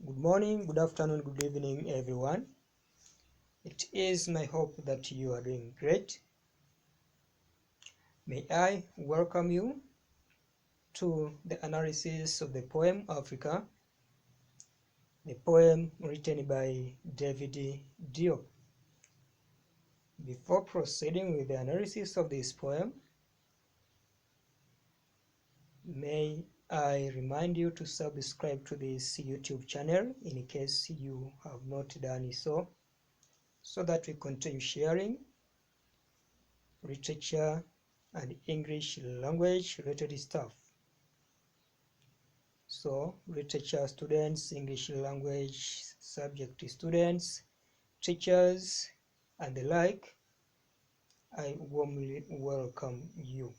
Good morning, good afternoon, good evening, everyone. It is my hope that you are doing great. May I welcome you to the analysis of the poem Africa, the poem written by David Diop. Before proceeding with the analysis of this poem, may I remind you to subscribe to this YouTube channel in case you have not done so that we continue sharing literature and English language related stuff. So literature students, English language subject students, teachers and the like, I warmly welcome you.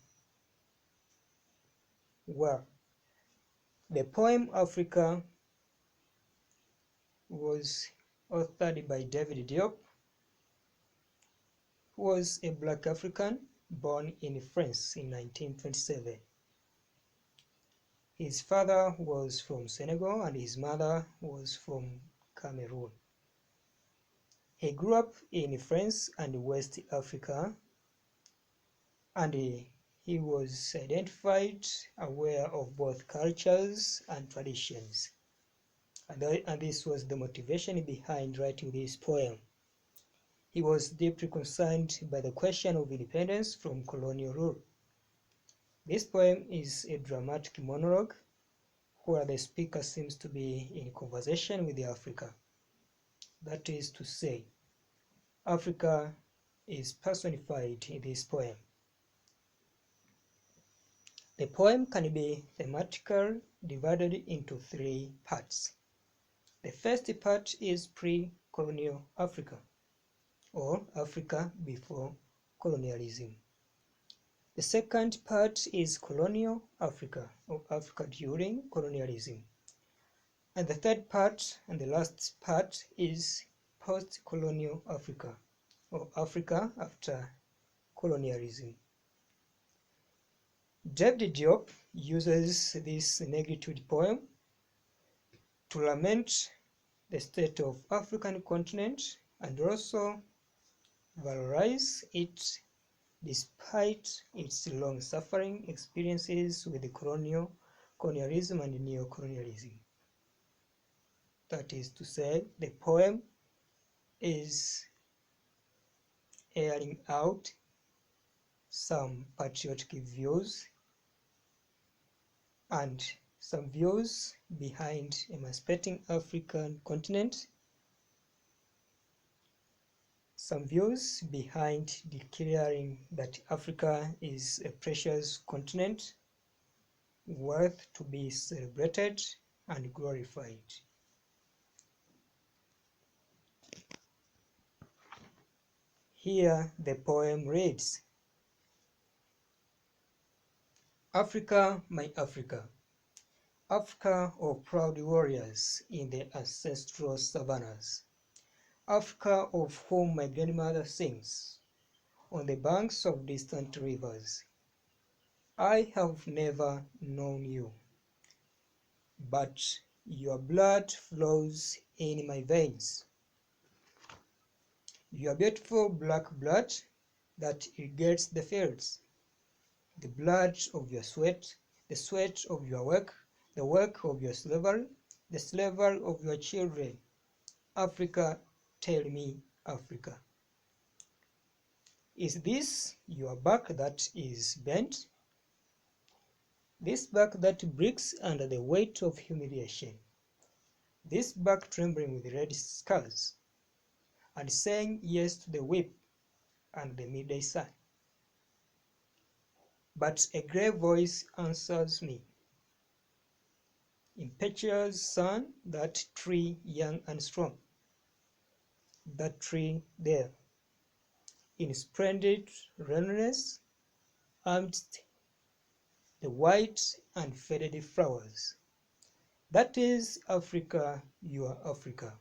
Well, the poem Africa was authored by David Diop, who was a black African born in France in 1927. His father was from Senegal and his mother was from Cameroon. He grew up in France and West Africa, and he was identified aware of both cultures and traditions. And this was the motivation behind writing this poem. He was deeply concerned by the question of independence from colonial rule. This poem is a dramatic monologue where the speaker seems to be in conversation with Africa. That is to say, Africa is personified in this poem. The poem can be thematically divided into three parts. The first part is pre-colonial Africa, or Africa before colonialism. The second part is colonial Africa, or Africa during colonialism. And the third part, and the last part, is post-colonial Africa, or Africa after colonialism. David Diop uses this negritude poem to lament the state of African continent and also valorize it despite its long-suffering experiences with colonialism and neo-colonialism. That is to say, the poem is airing out some patriotic views and some views behind emancipating African continent, some views behind declaring that Africa is a precious continent worth to be celebrated and glorified. Here the poem reads, Africa, my Africa, Africa of proud warriors in the ancestral savannas, Africa of whom my grandmother sings, on the banks of distant rivers. I have never known you, but your blood flows in my veins. Your beautiful black blood that irrigates the fields, the blood of your sweat, the sweat of your work, the work of your slavery, the slavery of your children. Africa, tell me, Africa. Is this your back that is bent? This back that breaks under the weight of humiliation? This back trembling with red scars and saying yes to the whip and the midday sun? But a grey voice answers me. Impetuous son, that tree young and strong, that tree there, in splendid loneliness, amidst the white and faded flowers. That is Africa, your Africa,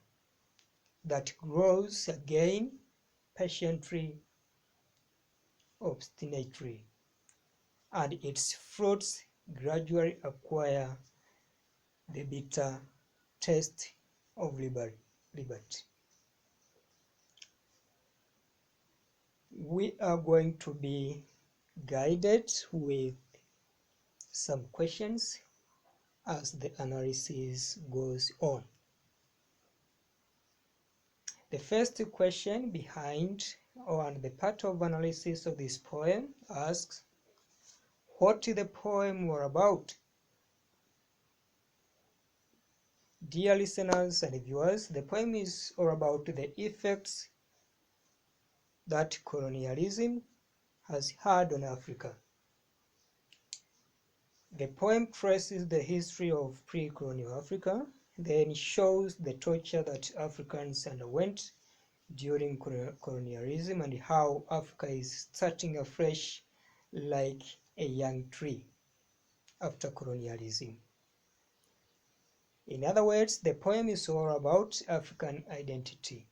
that grows again patiently, obstinately, and its fruits gradually acquire the bitter taste of liberty. We are going to be guided with some questions as the analysis goes on. The first question behind or the part of analysis of this poem asks what the poem were about. Dear listeners and viewers, the poem is all about the effects that colonialism has had on Africa. The poem traces the history of pre-colonial Africa, then shows the torture that Africans underwent during colonialism and how Africa is starting afresh like a young tree after colonialism. In other words, the poem is all about African identity.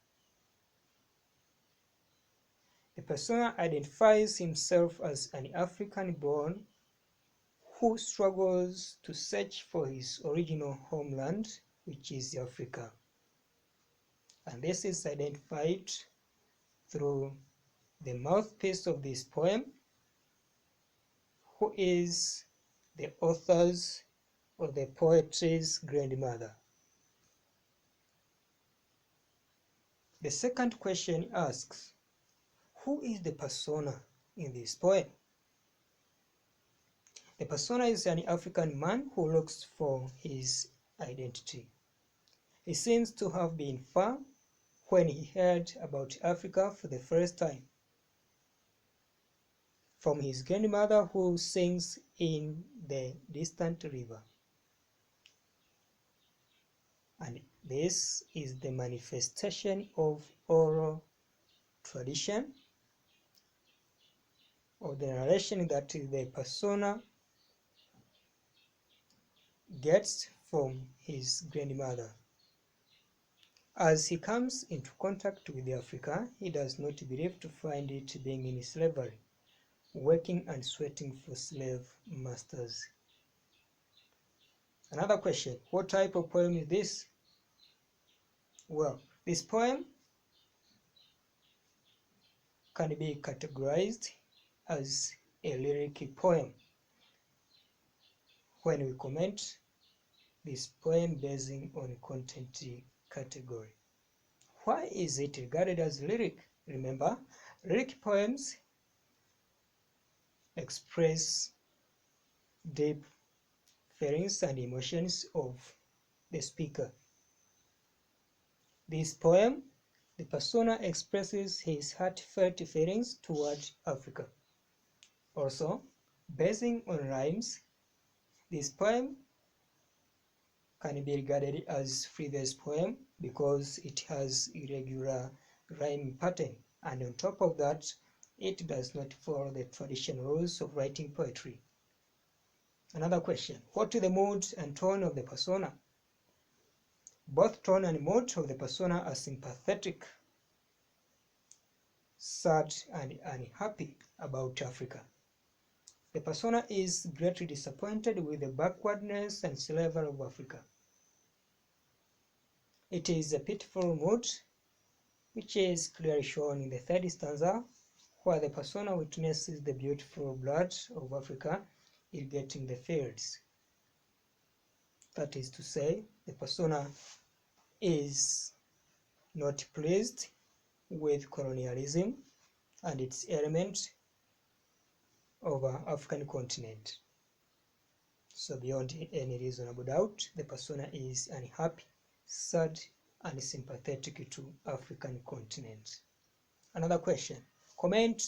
The persona identifies himself as an African-born who struggles to search for his original homeland, which is Africa. And this is identified through the mouthpiece of this poem, who is the author's or the poetry's grandmother. The second question asks, who is the persona in this poem? The persona is an African man who looks for his identity. He seems to have been far when he heard about Africa for the first time, from his grandmother who sings in the distant river. And this is the manifestation of oral tradition, or the narration that the persona gets from his grandmother. As he comes into contact with Africa, he does not believe to find it being in slavery, working and sweating for slave masters. Another question, what type of poem is this? Well, this poem can be categorized as a lyric poem when we comment this poem basing on content category. Why is it regarded as lyric? Remember, lyric poems express deep feelings and emotions of the speaker. This poem, the persona expresses his heartfelt feelings toward Africa. Also, basing on rhymes, this poem can be regarded as free-verse poem because it has irregular rhyme pattern, and on top of that, it does not follow the traditional rules of writing poetry. Another question, what is the mood and tone of the persona? Both tone and mood of the persona are sympathetic, sad, and unhappy about Africa. The persona is greatly disappointed with the backwardness and slavery of Africa. It is a pitiful mood, which is clearly shown in the third stanza, where the persona witnesses the beautiful blood of Africa irrigating the fields. That is to say, the persona is not pleased with colonialism and its element over African continent. So beyond any reasonable doubt, the persona is unhappy, sad, and sympathetic to African continent. Another question, comment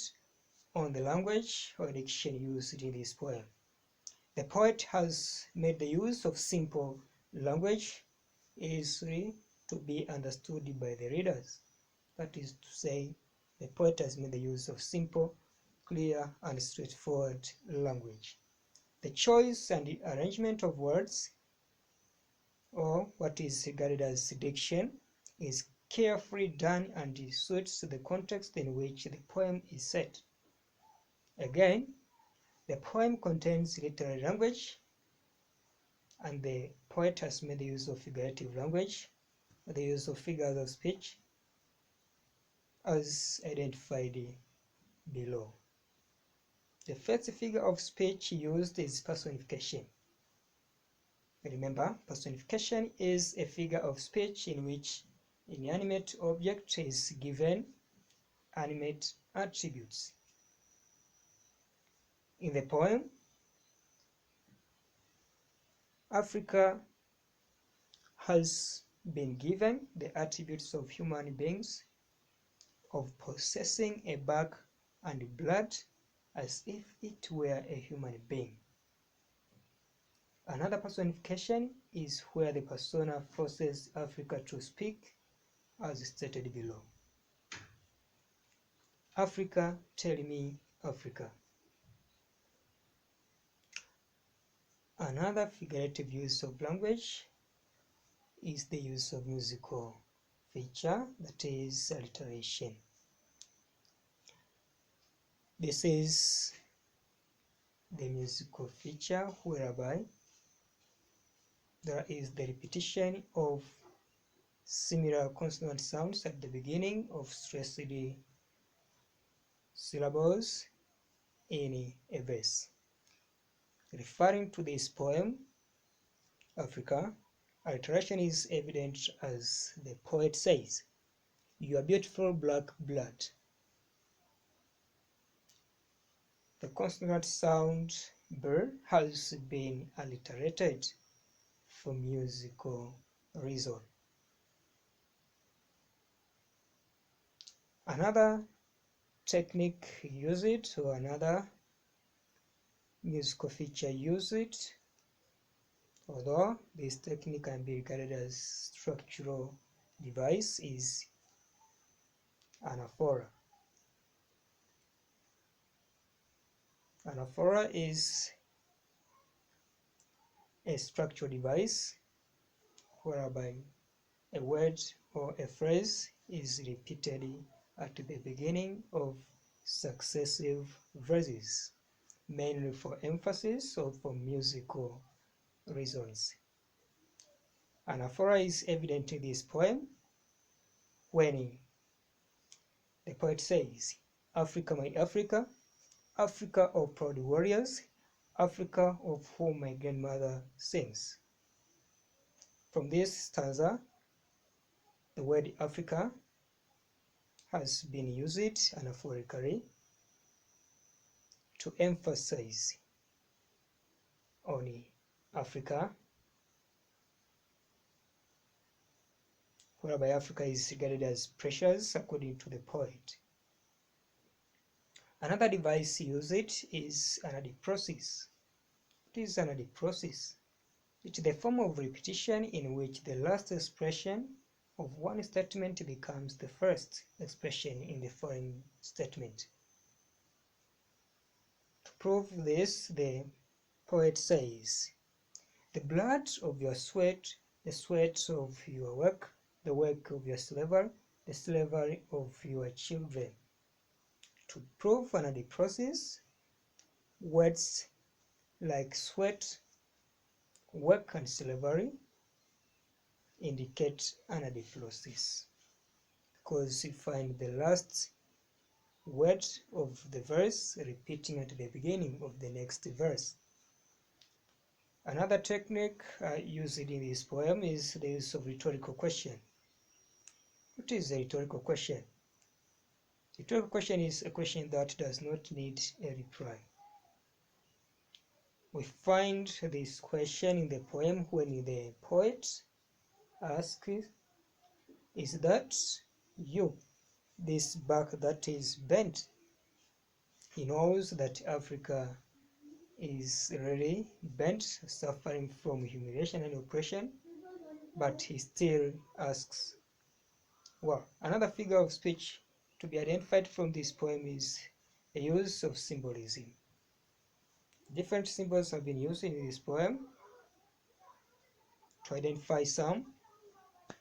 on the language or diction used in this poem. The poet has made the use of simple language easily to be understood by the readers. That is to say, the poet has made the use of simple, clear, and straightforward language. The choice and the arrangement of words, or what is regarded as diction, is carefully done and suits the context in which the poem is set. Again, the poem contains literary language, and the poet has made use of figurative language, the use of figures of speech as identified below. The first figure of speech used is personification. Remember, personification is a figure of speech in which an inanimate object is given animate attributes. In the poem, Africa has been given the attributes of human beings, of possessing a back and blood as if it were a human being. Another personification is where the persona forces Africa to speak as stated below. Africa, tell me, Africa. Another figurative use of language is the use of musical feature, that is alliteration. This is the musical feature whereby there is the repetition of similar consonant sounds at the beginning of stressed syllables in a verse. Referring to this poem, Africa, alliteration is evident as the poet says, "Your beautiful black blood." The consonant sound "br" has been alliterated for musical reason. Another technique used, or another musical feature used, although this technique can be regarded as structural device, is anaphora. Anaphora is a structural device whereby a word or a phrase is repeated at the beginning of successive verses, mainly for emphasis or for musical reasons. Anaphora is evident in this poem when the poet says, "Africa, my Africa, Africa of proud warriors, Africa of whom my grandmother sings." From this stanza, the word Africa has been used anaphorically to emphasize on Africa, whereby Africa is regarded as precious according to the poet. Another device used is anadiprosis. What is anadiprosis? It is the form of repetition in which the last expression of one statement becomes the first expression in the following statement. To prove this, the poet says, "The blood of your sweat, the sweat of your work, the work of your slavery, the slavery of your children." To prove anadiprosis, words like sweat, work, and slavery indicate anadiprosis, because you find the last word of the verse repeating at the beginning of the next verse. Another technique used in this poem is the use of rhetorical question. What is a rhetorical question? A rhetorical question is a question that does not need a reply. We find this question in the poem when the poet asks, "Is that you, this back that is bent?" He knows that Africa is really bent, suffering from humiliation and oppression, but he still asks. Well, another figure of speech to be identified from this poem is the use of symbolism. Different symbols have been used in this poem. To identify some,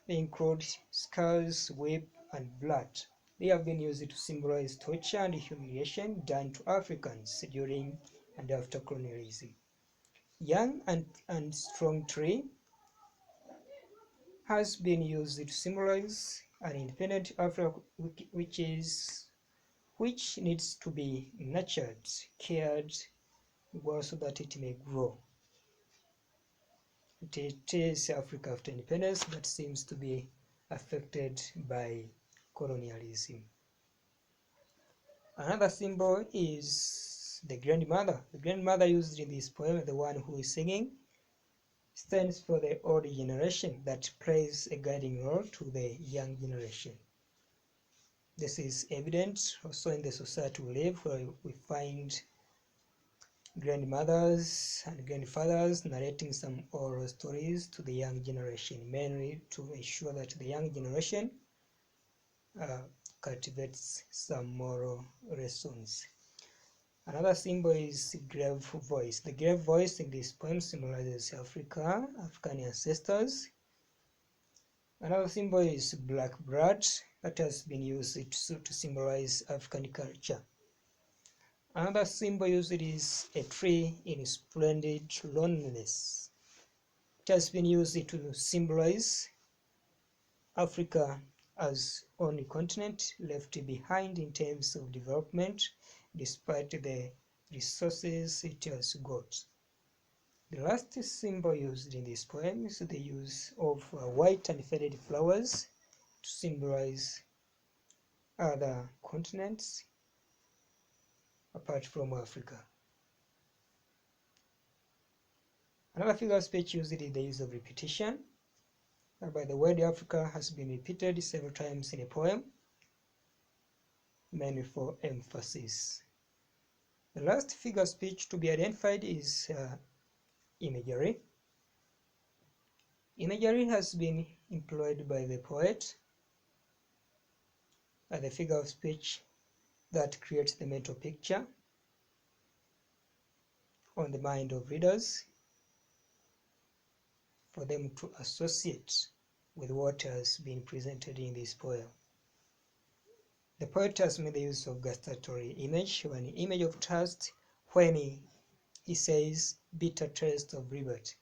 they include skulls, whip, and blood. They have been used to symbolize torture and humiliation done to Africans during and after colonialism. Young and strong tree has been used to symbolize an independent Africa which needs to be nurtured, cared well so that it may grow. It is Africa after independence that seems to be affected by colonialism. Another symbol is the grandmother. The grandmother used in this poem, the one who is singing, stands for the old generation that plays a guiding role to the young generation. This is evident also in the society we live, where we find grandmothers and grandfathers narrating some oral stories to the young generation, mainly to ensure that the young generation cultivates some moral lessons. Another symbol is grave voice. The grave voice in this poem symbolizes African ancestors. Another symbol is black blood that has been used to symbolize African culture. Another symbol used is a tree in splendid loneliness. It has been used to symbolize Africa as only continent left behind in terms of development, despite the resources it has got. The last symbol used in this poem is the use of white and faded flowers to symbolize other continents apart from Africa. Another figure of speech used is the use of repetition, whereby the word Africa has been repeated several times in a poem, mainly for emphasis. The last figure of speech to be identified is imagery. Imagery has been employed by the poet as the figure of speech that creates the mental picture on the mind of readers for them to associate with what has been presented in this poem. The poet has made the use of gustatory image, an image of trust, when he says bitter taste of liberty.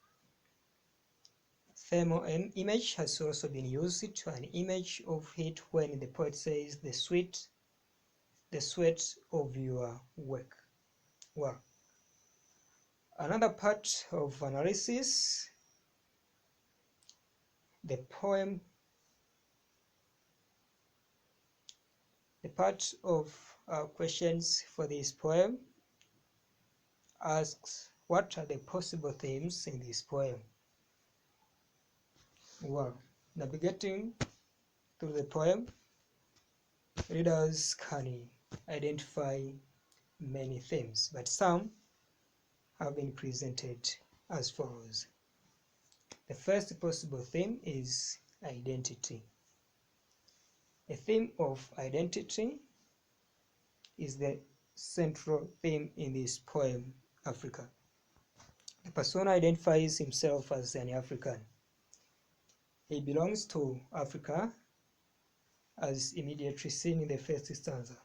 Thermal image has also been used to an image of it when the poet says the sweat of your work. Well, another part of analysis, the part of questions for this poem asks, what are the possible themes in this poem? Well, navigating through the poem, readers can identify many themes, but some have been presented as follows. The first possible theme is identity. A theme of identity is the central theme in this poem, Africa. The persona identifies himself as an African. He belongs to Africa as immediately seen in the first stanza.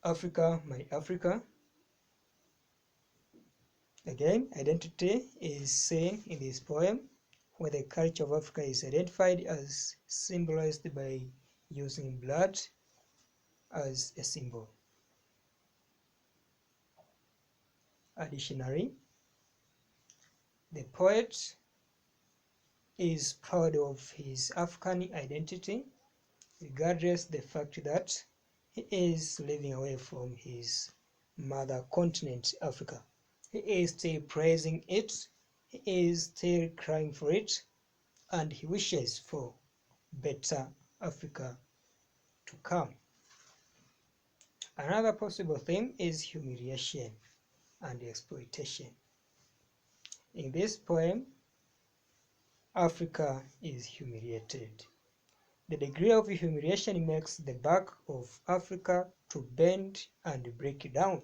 Africa, my Africa. Again, identity is seen in this poem, where the culture of Africa is identified as symbolized by using blood as a symbol. Additionally, the poet is proud of his African identity, regardless the fact that he is living away from his mother continent, Africa. He is still praising it, he is still crying for it, and he wishes for better Africa to come. Another possible theme is humiliation and exploitation. In this poem, Africa is humiliated. The degree of humiliation makes the back of Africa to bend and break down.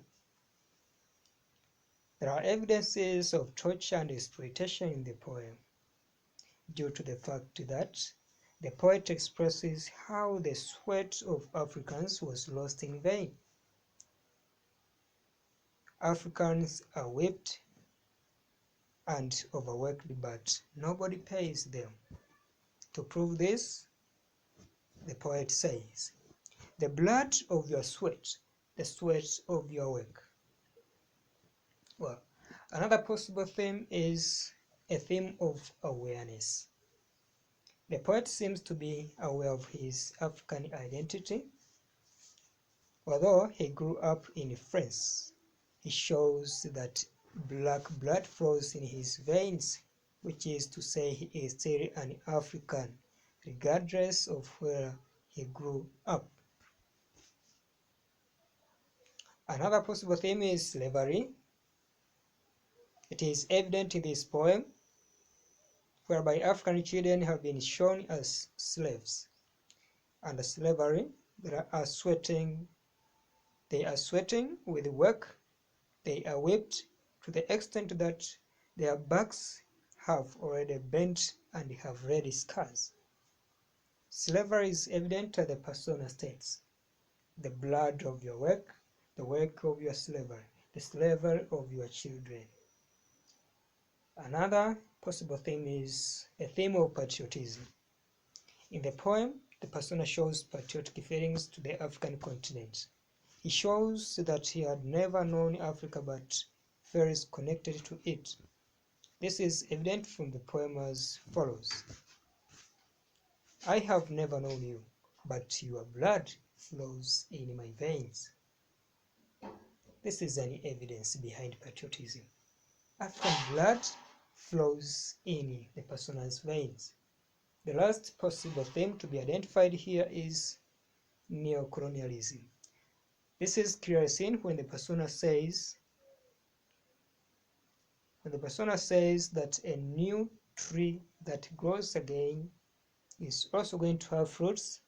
There are evidences of torture and exploitation in the poem, due to the fact that the poet expresses how the sweat of Africans was lost in vain. Africans are whipped and overworked, but nobody pays them. To prove this, the poet says, "The blood of your sweat, the sweat of your work." Well, another possible theme is a theme of awareness. The poet seems to be aware of his African identity. Although he grew up in France, he shows that black blood flows in his veins, which is to say he is still an African, regardless of where he grew up. Another possible theme is slavery. It is evident in this poem, whereby African children have been shown as slaves. Under slavery, they are sweating with work. They are whipped to the extent that their backs have already bent and have red scars. Slavery is evident at the persona states, the blood of your work, the work of your slavery, the slavery of your children. Another possible theme is a theme of patriotism. In the poem, the persona shows patriotic feelings to the African continent. He shows that he had never known Africa but feels connected to it. This is evident from the poem as follows. "I have never known you, but your blood flows in my veins." This is an evidence behind patriotism. African blood flows in the persona's veins. The last possible theme to be identified here is neocolonialism. This is clearly seen when the persona says that a new tree that grows again is also going to have fruits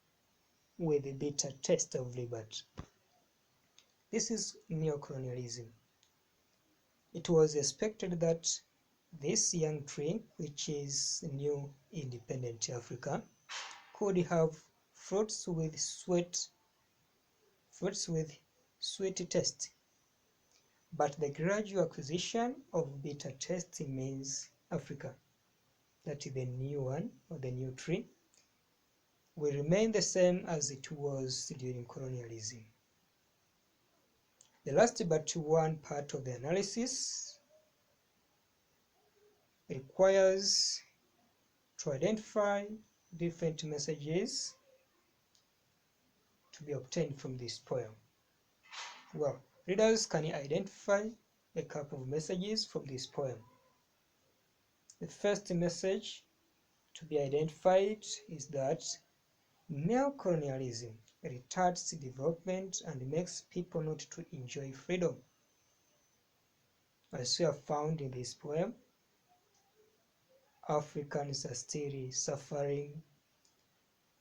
with the bitter taste of liberty. This is neocolonialism. It was expected that this young tree, which is new independent Africa, could have fruits with sweet taste. But the gradual acquisition of bitter taste means Africa, that the new one or the new tree, will remain the same as it was during colonialism. The last but one part of the analysis requires to identify different messages to be obtained from this poem. Well, readers can identify a couple of messages from this poem. The first message to be identified is that neocolonialism retards development and makes people not to enjoy freedom. As we have found in this poem, Africans are still suffering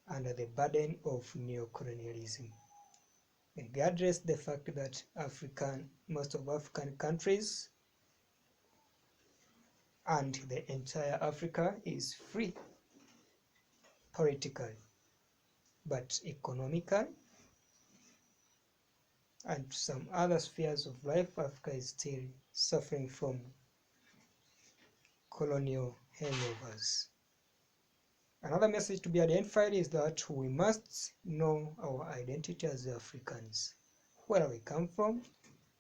under the burden of neocolonialism. Regardless the fact that most of African countries and the entire Africa is free politically, but economically and some other spheres of life, Africa is still suffering from colonial hangovers. Another message to be identified is that we must know our identity as Africans, where we come from,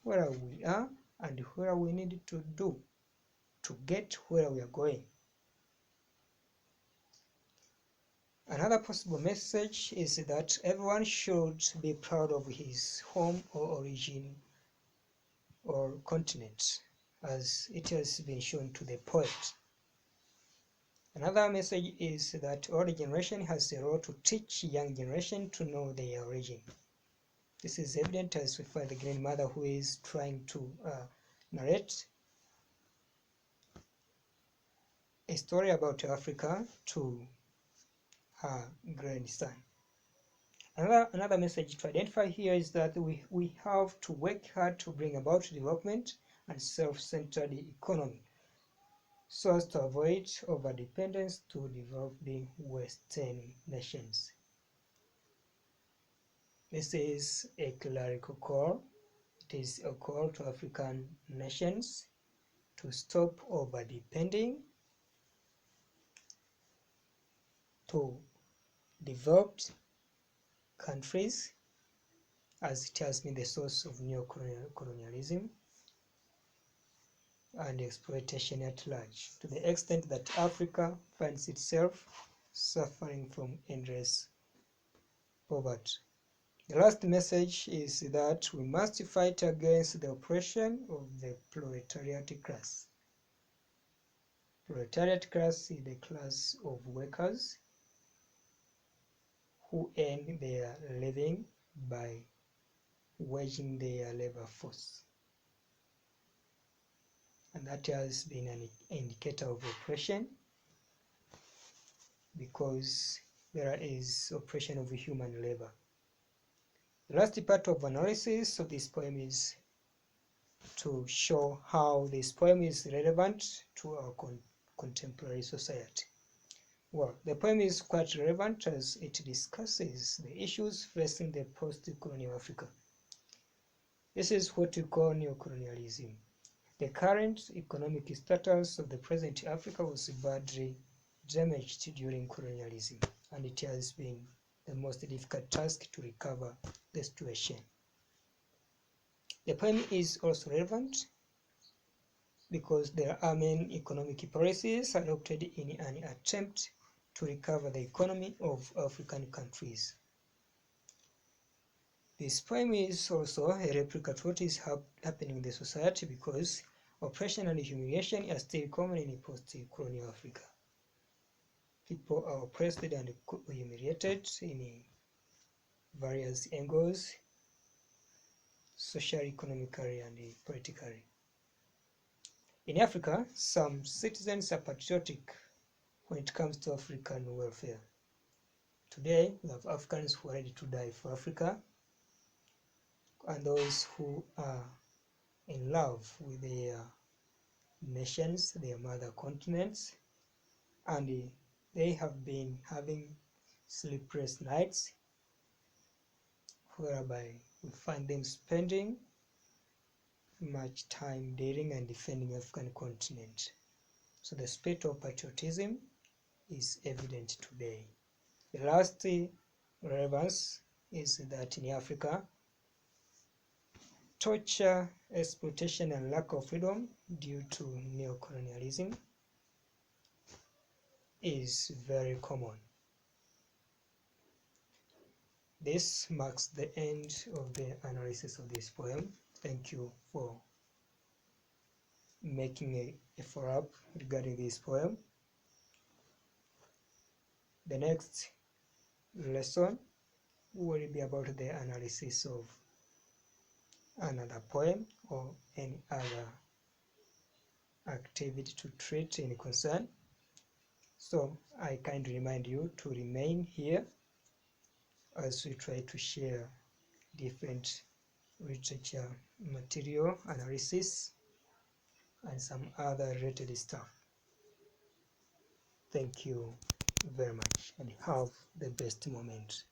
where we are, and where we need to do to get where we are going. Another possible message is that everyone should be proud of his home or origin or continent, as it has been shown to the poet. Another message is that older generation has a role to teach young generation to know their origin. This is evident as we find the grandmother who is trying to narrate a story about Africa to her grandson. Another message to identify here is that we have to work hard to bring about development and self-centered economy so as to avoid over-dependence to developing Western nations. This is a clerical call. It is a call to African nations to stop over-depending to developed countries, as it has been the source of neo-colonialism and exploitation at large, to the extent that Africa finds itself suffering from endless poverty. The last message is that we must fight against the oppression of the proletariat class. Proletariat class is the class of workers who earn their living by waging their labor force. And that has been an indicator of oppression, because there is oppression of human labor. The last part of analysis of this poem is to show how this poem is relevant to our contemporary society. Well, the poem is quite relevant as it discusses the issues facing the post-colonial Africa. This is what we call neo-colonialism. The current economic status of the present Africa was badly damaged during colonialism, and it has been the most difficult task to recover the situation. The poem is also relevant because there are many economic policies adopted in an attempt to recover the economy of African countries. This poem is also a replica of what is happening in the society, because oppression and humiliation are still common in post-colonial Africa. People are oppressed and humiliated in various angles, socially, economically, and politically. In Africa, some citizens are patriotic when it comes to African welfare. Today, we have Africans who are ready to die for Africa, and those who are in love with their nations, their mother continents, and they have been having sleepless nights, whereby we find them spending much time daring and defending the African continent. So the spirit of patriotism is evident today. The last relevance is that in Africa, torture, exploitation, and lack of freedom due to neo-colonialism is very common. This marks the end of the analysis of this poem. Thank you for making a follow-up regarding this poem. The next lesson will be about the analysis of another poem or any other activity to treat in concern. So I kindly remind you to remain here as we try to share different literature material analysis and some other related stuff. Thank you very much and have the best moment.